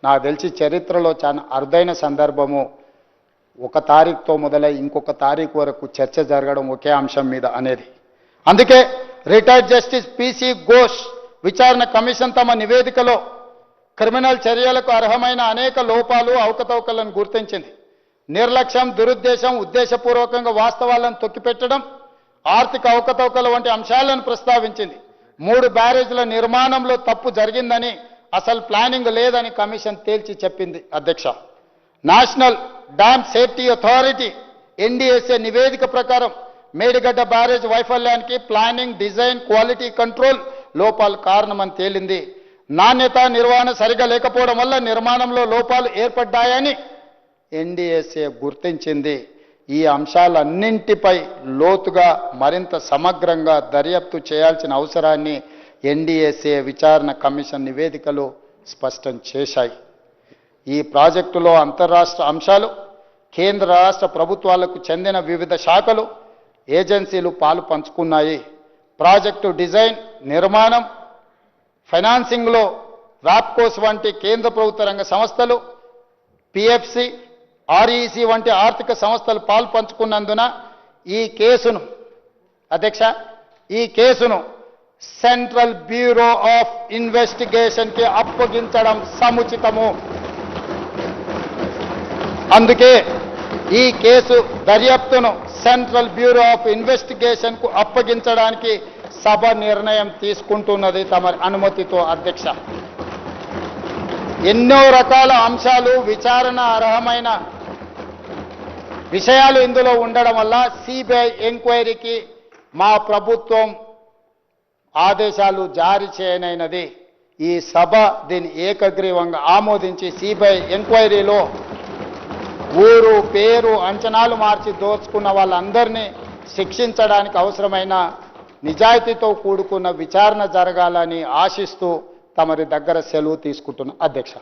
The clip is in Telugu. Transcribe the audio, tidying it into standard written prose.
నాకు తెలిసి చరిత్రలో చాలా అరుదైన సందర్భము 1 తారీఖుతో మొదలై ఇంకొక తారీఖు వరకు చర్చ జరగడం ఒకే అంశం మీద అనేది. అందుకే రిటైర్డ్ జస్టిస్ పిసి ఘోష్ విచారణ కమిషన్ తమ నివేదికలో క్రిమినల్ చర్యలకు అర్హమైన అనేక లోపాలు అవకతవకలను గుర్తించింది. నిర్లక్ష్యం, దురుద్దేశం, ఉద్దేశపూర్వకంగా వాస్తవాలను తొక్కిపెట్టడం, ఆర్థిక అవకతవకల వంటి అంశాలను ప్రస్తావించింది. 3 బ్యారేజ్ల నిర్మాణంలో తప్పు జరిగిందని, అసలు ప్లానింగ్ లేదని కమిషన్ తేల్చి చెప్పింది. అధ్యక్ష, national dam safety authority NDSA నివేదిక ప్రకారం మేడిగడ్డ బ్యారేజ్ వైఫల్యానికి ప్లానింగ్, డిజైన్, క్వాలిటీ కంట్రోల్ లోపాలు కారణమని తేలింది. నాణ్యత, నిర్వహణ సరిగా లేకపోవడం వల్ల నిర్మాణంలో లోపాలు ఏర్పడ్డాయని ఎన్డీఎస్ఏ గుర్తించింది. ఈ అంశాలన్నింటిపై లోతుగా మరింత సమగ్రంగా దర్యాప్తు చేయాల్సిన అవసరాన్ని ఎన్డీఎస్ఏ విచారణ కమిషన్ నివేదికలు స్పష్టం చేశాయి. ఈ ప్రాజెక్టులో అంతర్రాష్ట్ర అంశాలు, కేంద్ర రాష్ట్ర ప్రభుత్వాలకు చెందిన వివిధ శాఖలు, ఏజెన్సీలు పాలు పంచుకున్నాయి. ప్రాజెక్టు డిజైన్, నిర్మాణం, ఫైనాన్సింగ్లో రాప్కోస్ వంటి కేంద్ర ప్రభుత్వ రంగ సంస్థలు, పిఎఫ్సి, ఆర్ఈసి వంటి ఆర్థిక సంస్థలు పాలు పంచుకున్నందున ఈ కేసును సెంట్రల్ బ్యూరో ఆఫ్ ఇన్వెస్టిగేషన్కి అప్పగించడం సముచితము. అందుకే ఈ కేసు దర్యాప్తును సెంట్రల్ బ్యూరో ఆఫ్ ఇన్వెస్టిగేషన్కు అప్పగించడానికి సభ నిర్ణయం తీసుకుంటున్నది తమ అనుమతితో. అధ్యక్ష, ఎన్నో రకాల అంశాలు, విచారణ అర్హమైన విషయాలు ఇందులో ఉండడం వల్ల సిబిఐ ఎంక్వైరీకి మా ప్రభుత్వం ఆదేశాలు జారీ చేయనైనది. ఈ సభ దీన్ని ఏకగ్రీవంగా ఆమోదించి సిబిఐ ఎంక్వైరీలో ఊరు, పేరు, అంచనాలు మార్చి దోచుకున్న వాళ్ళందరినీ శిక్షించడానికి అవసరమైన నిజాయితీతో కూడుకున్న విచారణ జరగాలని ఆశిస్తూ తమరి దగ్గర సెలవు తీసుకుంటున్నా. అధ్యక్ష.